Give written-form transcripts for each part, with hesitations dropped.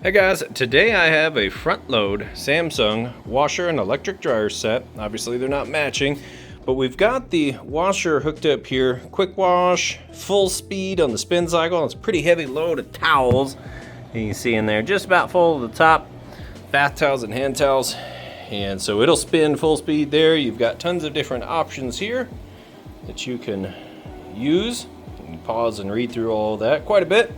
Hey guys, today I have a front load Samsung washer and electric dryer set. Obviously they're not matching, but we've got the washer hooked up here. Quick wash, full speed on the spin cycle. It's a pretty heavy load of towels. You can see in there just about full to the top. Bath towels and hand towels. And so it'll spin full speed there. You've got tons of different options here that you can use. You can pause and read through all that quite a bit.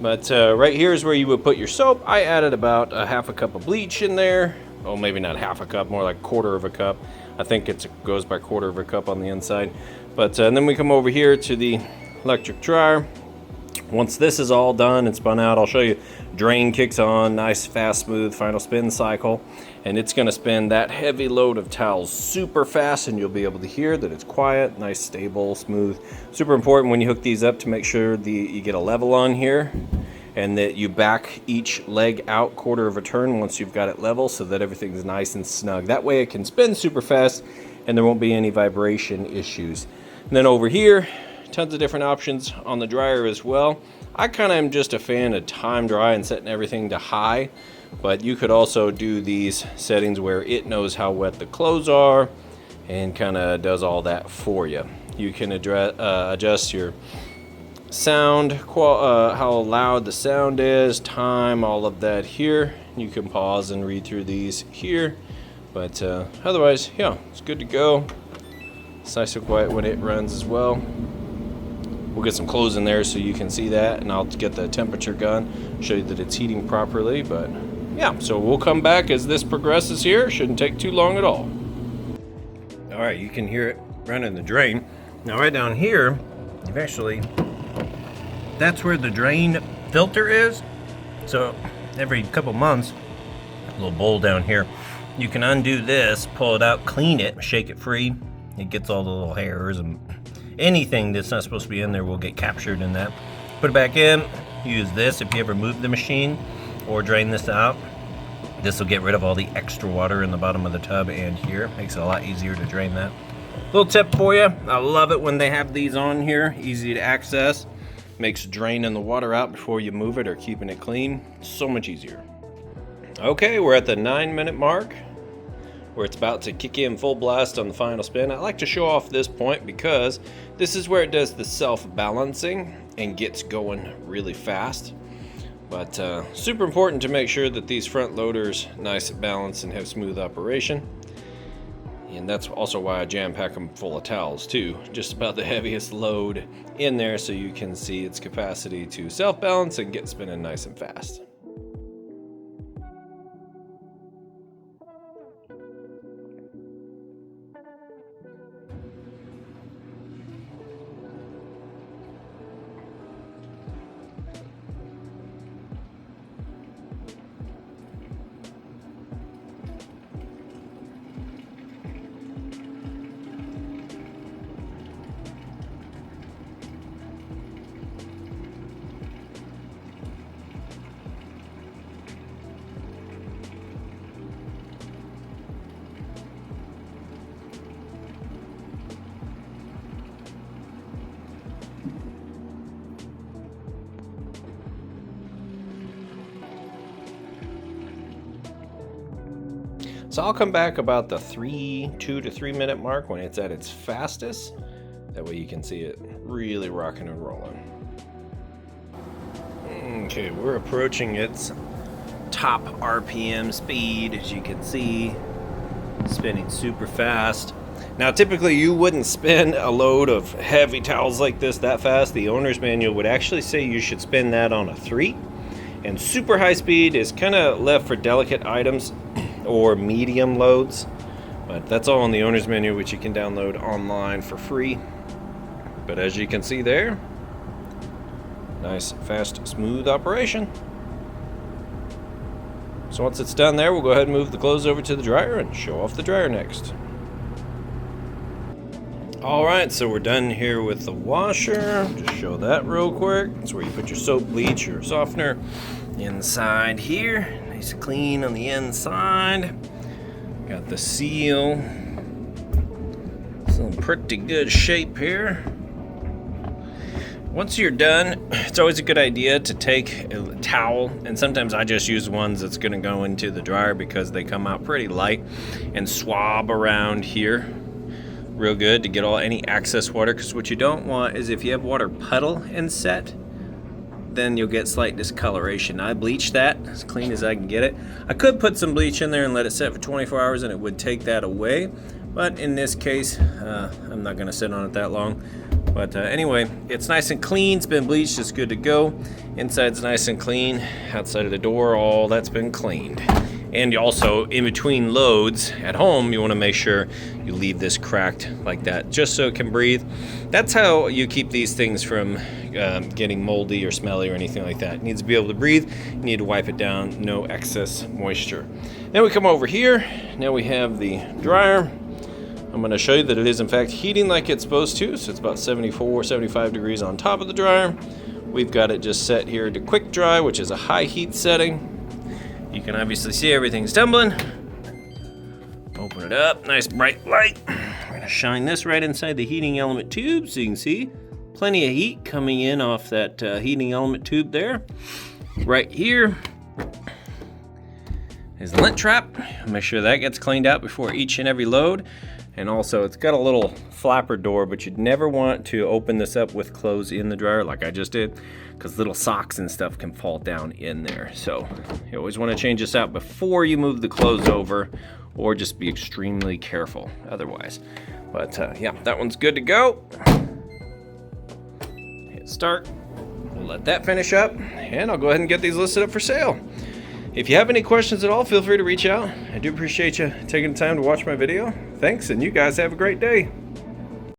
But right here is where you would put your soap. I added about a half a cup of bleach in there. Oh, maybe not half a cup, more like quarter of a cup. I think it goes by quarter of a cup on the inside. But and then we come over here to the electric dryer. Once this is all done and spun out, I'll show you. Drain kicks on, nice, fast, smooth final spin cycle. And it's gonna spin that heavy load of towels super fast, and you'll be able to hear that it's quiet, nice, stable, smooth. Super important when you hook these up to make sure you get a level on here, and that you back each leg out quarter of a turn once you've got it level, so that everything's nice and snug. That way it can spin super fast and there won't be any vibration issues. And then over here, tons of different options on the dryer as well. I kind of am just a fan of time dry and setting everything to high, but you could also do these settings where it knows how wet the clothes are and kind of does all that for you. You can adjust your sound, how loud the sound is, time, all of that here. You can pause and read through these here, but otherwise, yeah, it's good to go. It's nice and quiet when it runs as well. We'll get some clothes in there so you can see that, and I'll get the temperature gun, show you that it's heating properly. But yeah, so we'll come back as this progresses here. Shouldn't take too long at all. All right, you can hear it running the drain. Now right down here, that's where the drain filter is. So every couple months, a little bowl down here, you can undo this, pull it out, clean it, shake it free. It gets all the little hairs and anything that's not supposed to be in there will get captured in that. Put it back in, use this if you ever move the machine or drain this out. This will get rid of all the extra water in the bottom of the tub and here. Makes it a lot easier to drain that. Little tip for you, I love it when they have these on here, easy to access. Makes draining the water out before you move it or keeping it clean so much easier. Okay, we're at the 9-minute mark, where it's about to kick in full blast on the final spin. I like to show off this point because this is where it does the self-balancing and gets going really fast. But super important to make sure that these front loaders nice balance and have smooth operation. And that's also why I jam pack them full of towels too. Just about the heaviest load in there so you can see its capacity to self-balance and get spinning nice and fast. So I'll come back about the 2 to 3 minute mark when it's at its fastest. That way you can see it really rocking and rolling. Okay, we're approaching its top RPM speed, as you can see, spinning super fast. Now typically you wouldn't spin a load of heavy towels like this that fast. The owner's manual would actually say you should spin that on a 3. And super high speed is kind of left for delicate items or medium loads, but that's all in the owner's menu, which you can download online for free. But as you can see there, nice, fast, smooth operation. So once it's done there, we'll go ahead and move the clothes over to the dryer and show off the dryer next. Alright, so we're done here with the washer. Just show that real quick. That's where you put your soap, bleach, or softener inside here. Nice and clean on the inside. Got the seal. It's in pretty good shape here. Once you're done, it's always a good idea to take a towel, and sometimes I just use ones that's going to go into the dryer because they come out pretty light, and swab around here real good to get any excess water, because what you don't want is if you have water puddle and set, then you'll get slight discoloration. I bleach that as clean as I can get it. I could put some bleach in there and let it set for 24 hours and it would take that away, but in this case I'm not going to sit on it that long. But anyway, it's nice and clean, it's been bleached, it's good to go. Inside's nice and clean, outside of the door, all that's been cleaned. And you also, in between loads at home, you want to make sure you leave this cracked like that, just so it can breathe. That's how you keep these things from getting moldy or smelly or anything like that. It needs to be able to breathe, you need to wipe it down, no excess moisture. Then we come over here, now we have the dryer. I'm going to show you that it is in fact heating like it's supposed to, so it's about 74, 75 degrees on top of the dryer. We've got it just set here to quick dry, which is a high heat setting. You can obviously see everything's tumbling. Open it up, nice bright light. We're going to shine this right inside the heating element tube so you can see plenty of heat coming in off that heating element tube there. Right here is the lint trap. Make sure that gets cleaned out before each and every load. And also it's got a little flapper door, but you'd never want to open this up with clothes in the dryer like I just did, because little socks and stuff can fall down in there. So you always want to change this out before you move the clothes over, or just be extremely careful otherwise. But yeah, that one's good to go. Hit start. We'll let that finish up, and I'll go ahead and get these listed up for sale. If you have any questions at all, feel free to reach out. I do appreciate you taking the time to watch my video. Thanks, and you guys have a great day.